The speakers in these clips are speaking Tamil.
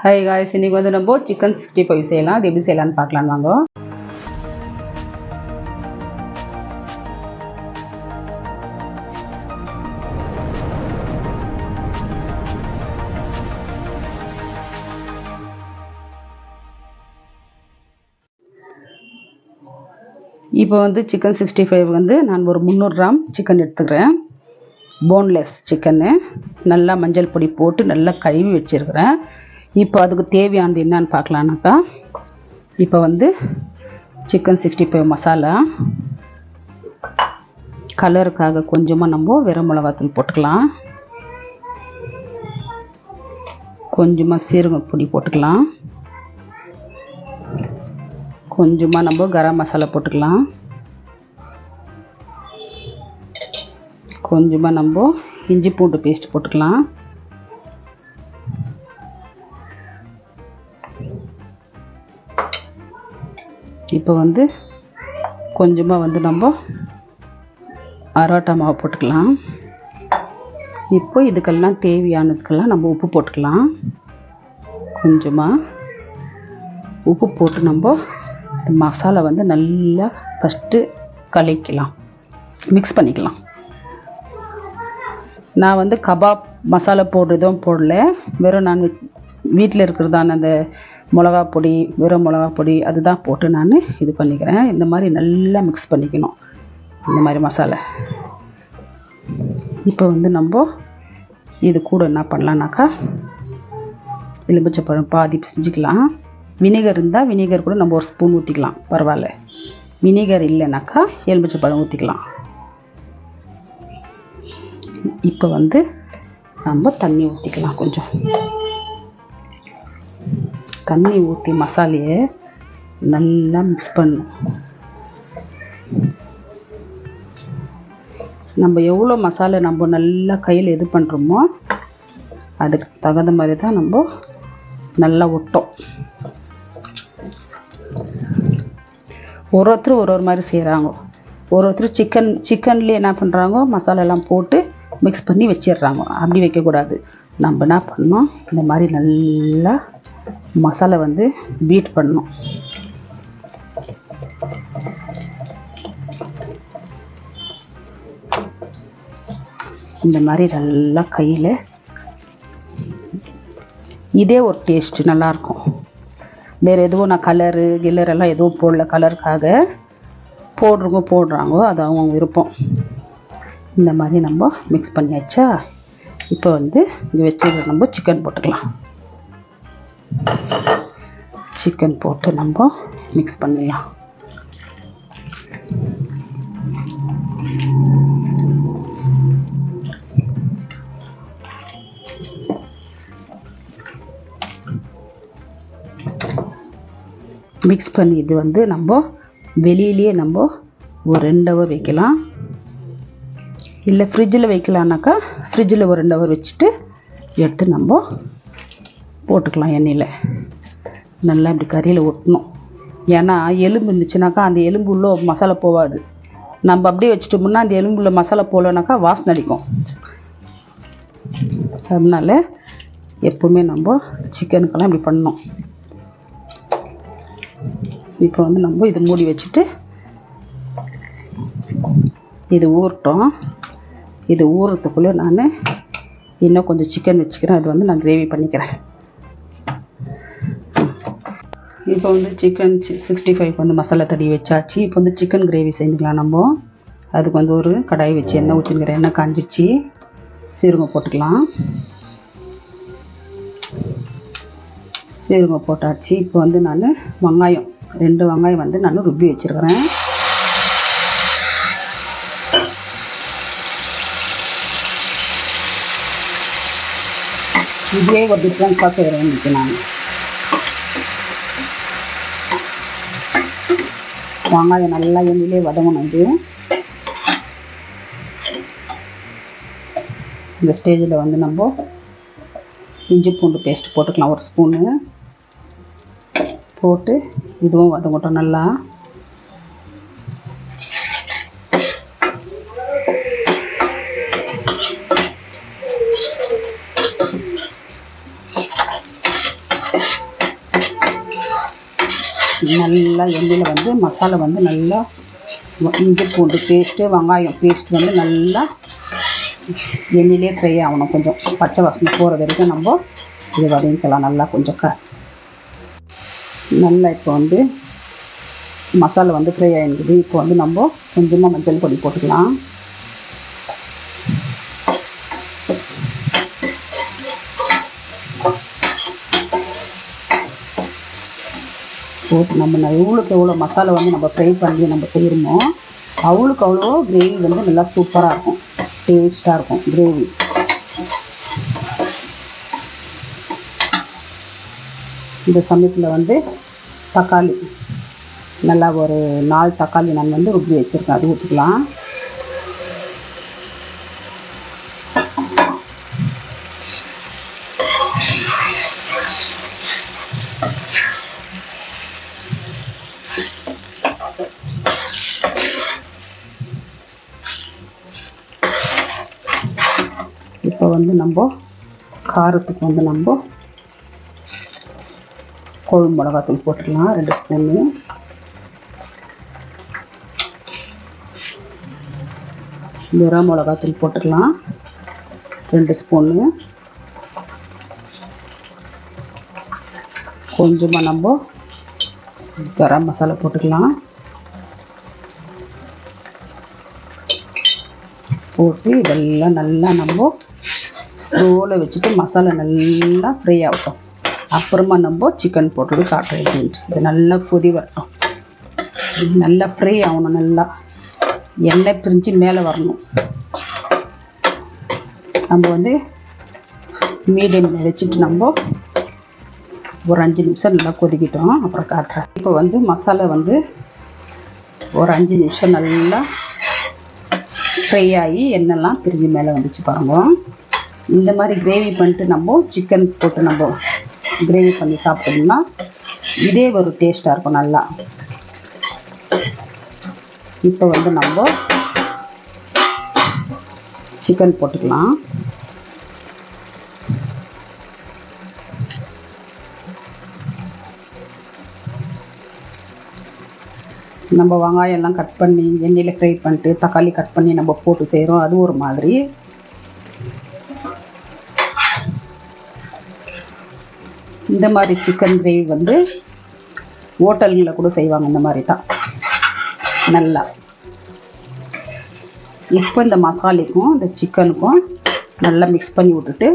ஹாய் காய்ஸ், இன்றைக்கி வந்து நம்ம சிக்கன் 65 செய்யலாம். அது எப்படி செய்யலான்னு பார்க்கலாம் வாங்க. இப்போ வந்து சிக்கன் 65 வந்து நான் ஒரு 300 கிராம் சிக்கன் எடுத்துக்கிறேன். போன்லெஸ் சிக்கன்னு நல்லா மஞ்சள் பொடி போட்டு நல்லா கழுவி வச்சுருக்கிறேன். இப்போ அதுக்கு தேவையானது என்னன்னு பார்க்கலான்னாக்கா, இப்போ வந்து சிக்கன் 65 மசாலா, கலருக்காக கொஞ்சமாக நம்ம வெறும் மிளகாத்தூள் போட்டுக்கலாம், கொஞ்சமாக சீரக பொடி போட்டுக்கலாம், கொஞ்சமாக நம்ம கரம் மசாலா போட்டுக்கலாம், கொஞ்சமாக நம்ம இஞ்சி பூண்டு பேஸ்ட் போட்டுக்கலாம், இப்போ வந்து கொஞ்சமாக வந்து நம்ம அரோட்டா மாவு போட்டுக்கலாம். இப்போ இதுக்கெல்லாம் தேவையானதுக்கெல்லாம் நம்ம உப்பு போட்டுக்கலாம். கொஞ்சமாக உப்பு போட்டு நம்ம மசாலா வந்து நல்லா ஃபஸ்ட்டு கலக்கலாம், மிக்ஸ் பண்ணிக்கலாம். நான் வந்து கபாப் மசாலா போடுறதும் போடல, வெறும் நான் வீட்டில் இருக்கிறதான அந்த மிளகா பொடி, வெறும் மிளகா பொடி அதுதான் போட்டு நான் இது பண்ணிக்கிறேன். இந்த மாதிரி நல்லா மிக்ஸ் பண்ணிக்கணும் இந்த மாதிரி மசாலா. இப்போ வந்து நம்ம இது கூட என்ன பண்ணலான்னாக்கா, எலுமிச்சைப்பழம் பாதி பிசைஞ்சிக்கலாம். வினிகர் இருந்தால் வினிகர் கூட நம்ம ஒரு ஸ்பூன் ஊற்றிக்கலாம், பரவாயில்ல. வினிகர் இல்லைனாக்கா எலுமிச்சைப்பழம் ஊற்றிக்கலாம். இப்போ வந்து நம்ம தண்ணி ஊற்றிக்கலாம். கொஞ்சம் தண்ணி ஊற்றி மசாலையை நல்லா மிக்ஸ் பண்ணணும். நம்ம எவ்வளோ மசாலா நம்ம நல்லா கையில் இது பண்ணுறோமோ அதுக்கு தகுந்த மாதிரி தான் நம்ம நல்லா ஒட்டும். ஒருத்தர் ஒரு மாதிரி செய்கிறாங்க. ஒருத்தர் சிக்கன்லேயே என்ன பண்ணுறாங்க, மசாலாலாம் போட்டு மிக்ஸ் பண்ணி வச்சிடுறாங்க. அப்படி வைக்கக்கூடாது. நம்ம என்ன பண்ணணும், இந்த மாதிரி நல்லா மசாலா வந்து பீட் பண்ணணும். இந்த மாதிரி நல்லா கையில், இதே ஒரு டேஸ்ட்டு நல்லாயிருக்கும். வேறு எதுவும் நான் கில்லரெல்லாம் எதுவும் போடல. கலருக்காக போடுறாங்க, அது அவங்க விருப்பம். இந்த மாதிரி நம்ம மிக்ஸ் பண்ணியாச்சா. இப்போ வந்து இது வச்சு நம்ம சிக்கன் போட்டுக்கலாம். சிக்கன் போட்டு நம்ம மிக்ஸ் பண்ணிடலாம். மிக்ஸ் பண்ணி இது வந்து நம்ம வெளியிலேயே நம்ம ஒரு 2 ஹவர் வைக்கலாம். இல்லை ஃப்ரிட்ஜில் வைக்கலான்னாக்கா ஃப்ரிட்ஜில் ஒரு 2 ஹவர் வச்சுட்டு எடுத்து நம்ம போட்டுக்கலாம். எண்ணெயில் நல்லா இப்படி கறியில் ஒட்டணும். ஏன்னா எலும்பு இருந்துச்சுனாக்கா அந்த எலும்பு உள்ள மசாலா போகாது. நம்ம அப்படியே வச்சுட்டோம்னா அந்த எலும்புள்ள மசாலா போகலனாக்கா வாசனை அடிக்கும். அதனால எப்போவுமே நம்ம சிக்கனுக்கெல்லாம் இப்படி பண்ணணும். இப்போ வந்து நம்ம இது மூடி வச்சுட்டு இது ஊறட்டும். இது ஊறுறதுக்குள்ளே நான் இன்னும் கொஞ்சம் சிக்கன் வச்சுக்கிறேன். அது வந்து நான் கிரேவி பண்ணிக்கிறேன். இப்போ வந்து சிக்கன் 65 வந்து மசாலா தடவி வச்சாச்சு. இப்போ வந்து சிக்கன் கிரேவி செஞ்சுக்கலாம் நம்ம. அதுக்கு வந்து ஒரு கடாய் வச்சு எண்ணெய் ஊற்றிக்கிறேன். எண்ணெய் காஞ்சிடுச்சு. சீரகம் போட்டுக்கலாம். சீரகம் போட்டாச்சு. இப்போ வந்து நான் வெங்காயம் 2 வெங்காயம் வந்து நான் ருப்பி வச்சுருக்கிறேன். இதே ஒரு டிஃப்ரென்ஸாக செய்கிறேன் இன்றைக்கி நான். வெங்காயம் நல்லா எண்ணெயிலே வதங்கணும். இது இந்த ஸ்டேஜில் வந்து நம்ம இஞ்சி பூண்டு பேஸ்ட் போட்டுக்கலாம். ஒரு ஸ்பூனு போட்டு இதுவும் வதங்கட்டும் நல்லா. நல்லா எண்ணெயில் வந்து மசாலா வந்து நல்லா இஞ்சி பூண்டு பேஸ்ட்டு வெங்காயம் பேஸ்ட் வந்து நல்லா எண்ணெயிலே ஃப்ரை ஆகணும். கொஞ்சம் பச்சை வாசனை போகிற வரைக்கும் நம்ம இது வதக்கிக்கலாம். நல்லா கொஞ்சம் நல்லா இப்போ வந்து மசாலா வந்து ஃப்ரை ஆகிடுது. இப்போ வந்து நம்ம கொஞ்சமாக மஞ்சள் பொடி போட்டுக்கலாம். போட்டு நம்ம எவ்வளோ மசாலா வந்து நம்ம ஃப்ரை பண்ணி நம்ம செய்கிறோமோ அவ்வளோ கிரேவி வந்து நல்லா சூப்பராக இருக்கும், டேஸ்ட்டாக இருக்கும் கிரேவி. இந்த சமயத்தில் வந்து தக்காளி நல்லா ஒரு 4 தக்காளி நான் வந்து ருப்பி வச்சுருக்கேன், அது ஊற்றிக்கலாம். இப்போ வந்து நம்ம காரத்துக்கு வந்து நம்ம குழம்பு மிளகாத்தூள் போட்டுக்கலாம் 2 ஸ்பூனு. வெறும் மிளகாத்தூள் போட்டுக்கலாம் 2 ஸ்பூனு. கொஞ்சமாக நம்ம கரம் மசாலா போட்டுக்கலாம். போட்டு இதெல்லாம் நல்லா நம்ம ஸ்லோவில் வச்சுட்டு மசாலா நல்லா ஃப்ரை ஆகட்டும். அப்புறமா நம்ம சிக்கன் போட்டுட்டு காட்டுறேன். இது நல்லா கொதி வரட்டும். இது நல்லா ஃப்ரை ஆகணும். நல்லா எண்ணெய் பிரிஞ்சு மேலே வரணும். நம்ம வந்து மீடியமில் வச்சுட்டு நம்ம ஒரு 5 நிமிஷம் நல்லா கொதிக்கிட்டோம். அப்புறம் காட்டுறேன். இப்போ வந்து மசாலா வந்து ஒரு 5 நிமிஷம் நல்லா ஃப்ரை ஆகி எண்ணெய்லாம் பிரிஞ்சு மேலே வந்துச்சு பாருங்க. இந்த மாதிரி கிரேவி பண்ணிட்டு நம்ம சிக்கன் போட்டு நம்ம கிரேவி பண்ணி சாப்பிட்டோம்னா இதே ஒரு டேஸ்ட்டாக இருக்கும் நல்லா. இப்போ வந்து நம்ம சிக்கன் போட்டுக்கலாம். நம்ம வெங்காயம் எல்லாம் கட் பண்ணி எண்ணெயில் ஃப்ரை பண்ணிட்டு தக்காளி கட் பண்ணி நம்ம போட்டு செய்கிறோம், அது ஒரு மாதிரி. இந்த மாதிரி சிக்கன் கிரேவி வந்து ஹோட்டல்களில் கூட செய்வாங்க. இந்த மாதிரி தான் நல்லா. இப்போ இந்த மசாலைக்கும் இந்த சிக்கனுக்கும் நல்லா மிக்ஸ் பண்ணி விட்டுட்டு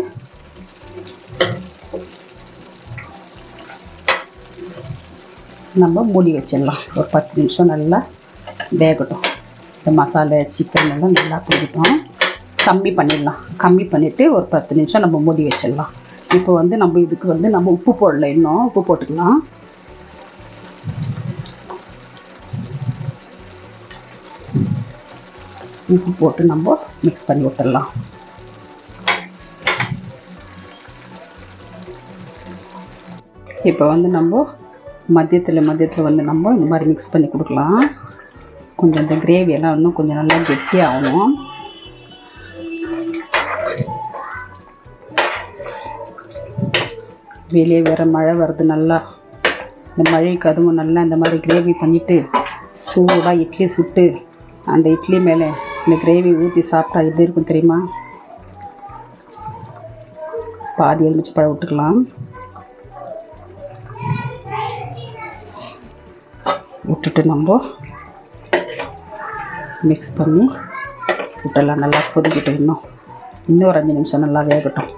நம்ம மூடி வச்சிடலாம். ஒரு 10 நிமிஷம் நல்லா வேகட்டும். இந்த மசாலா சிக்கன் எல்லாம் நல்லா கொதிக்கட்டும். கம்மி பண்ணிடலாம். கம்மி பண்ணிவிட்டு ஒரு 10 நிமிஷம் நம்ம மூடி வச்சிடலாம். இப்போ வந்து நம்ம இதுக்கு வந்து நம்ம உப்பு போடல, இன்னும் உப்பு போட்டுக்கலாம். உப்பு போட்டு நம்ம மிக்ஸ் பண்ணி விட்டுடலாம். இப்போ வந்து நம்ம மதியத்தில் வந்து நம்ம இந்த மாதிரி மிக்ஸ் பண்ணி கொடுக்கலாம். கொஞ்சம் இந்த கிரேவி எல்லாம் இன்னும் கொஞ்சம் நல்லா கெட்டியாகணும். வெளியே வேறு மழை வருது. நல்லா இந்த மழைக்கு அதுவும் நல்லா இந்த மாதிரி கிரேவி பண்ணிவிட்டு சூடாக இட்லி சுட்டு அந்த இட்லி மேலே இந்த கிரேவி ஊற்றி சாப்பிட்டா எப்படி இருக்கும் தெரியுமா? பாதி எலுமிச்சை பழம் விட்டுக்கலாம். விட்டுட்டு நம்ம மிக்ஸ் பண்ணி விட்டெல்லாம் நல்லா கொதிக்கிட்டு இன்னும் ஒரு 5 நிமிஷம் நல்லா வேகட்டும்.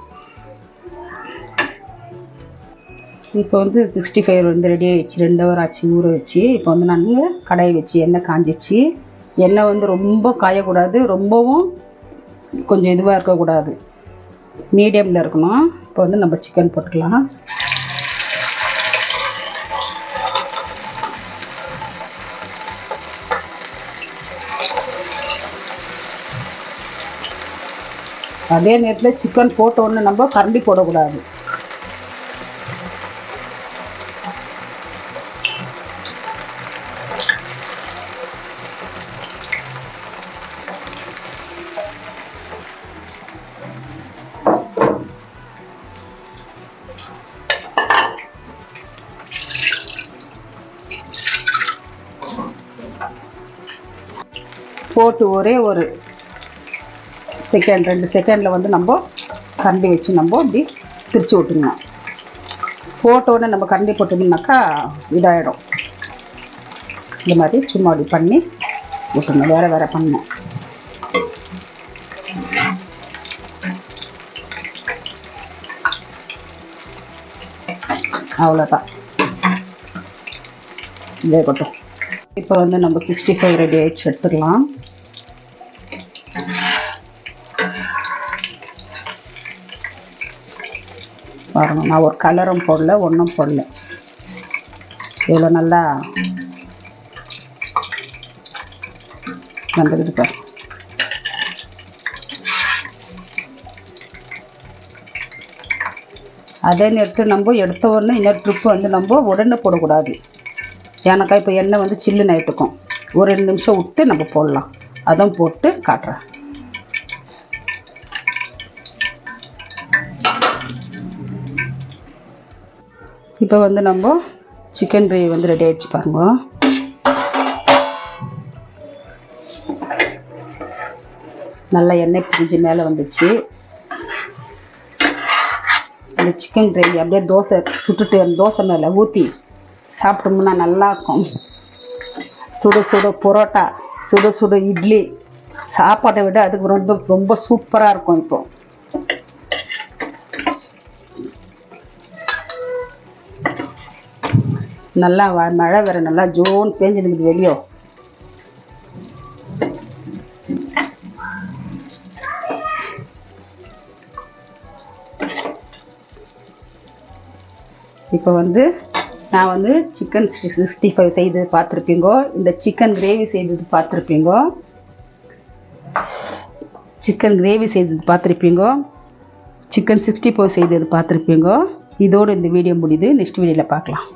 இப்போ வந்து 65 வந்து ரெடி ஆகிடுச்சு. 2 ஹவர் ஆச்சு ஊற வச்சு. இப்போ வந்து நான் கடாயை வச்சு எண்ணெய் காஞ்சிடுச்சு. எண்ணெய் வந்து ரொம்ப காயக்கூடாது, ரொம்பவும் கொஞ்சம் இதுவாக இருக்கக்கூடாது, மீடியமில் இருக்கணும். இப்போ வந்து நம்ம சிக்கன் போட்டுக்கலாம். அதே நேரத்தில் சிக்கன் போட்ட உடனே நம்ம கரண்டி போடக்கூடாது. போட்டு ஒரே ஒரு செகண்ட் 2 செகண்டில் வந்து நம்ம கரண்டி வச்சு நம்ம இப்படி பிரித்து விட்டுருணும். போட்டோடனே நம்ம கரண்டி போட்டோம்னாக்கா இதாகிடும். இந்த மாதிரி சும்மா அப்படி பண்ணி விட்டுருணும். வேறு வேறு பண்ணணும். அவ்வளோதான். இதே கொட்டும். இப்போ வந்து நம்ம 65 ரெடி ஆகிடுச்சு, எடுத்துக்கலாம். பாருங்க, நான் ஒரு கலரும் போடல, ஒன்றும் போடல. இவ்வளோ நல்லா வந்துடுது பாரு. அதே நேரத்தில் நம்ம எடுத்த உடனே இன்னொரு ட்ரிப்பு வந்து நம்ம உடனே போடக்கூடாது. ஏன்னாக்கா இப்போ எண்ணெய் வந்து சில்லுன்னு ஆகிட்டுக்கும். ஒரு 2 நிமிஷம் விட்டு நம்ம போடலாம். அதான் போட்டு காட்டுறேன். இப்போ வந்து நம்ம சிக்கன் கிரேவி வந்து ரெடி ஆகிடுச்சு பாருங்க. நல்லா எண்ணெய் பிரிஞ்சு மேலே வந்துச்சு. அந்த சிக்கன் கிரேவி அப்படியே தோசை சுட்டுட்டு அந்த தோசை மேலே ஊற்றி சாப்பிட்டோம்னா நல்லாயிருக்கும். சுட சுட பரோட்டா, சுட சுட இட்லி, சாப்பாட்டை விட அதுக்கு ரொம்ப ரொம்ப சூப்பராக இருக்கும். இப்போ நல்லா மழை வேறு நல்லா ஜோன் பேஞ்சிருக்குது வெளியோ. இப்போ வந்து நான் வந்து சிக்கன் 65 செய்தது பார்த்துருப்பீங்கோ. இந்த சிக்கன் கிரேவி செய்தது பார்த்துருப்பீங்கோ. சிக்கன் 65 செய்தது பார்த்துருப்பீங்கோ. இதோடு இந்த வீடியோ முடியுது. நெக்ஸ்ட் வீடியோவில் பார்க்கலாம்.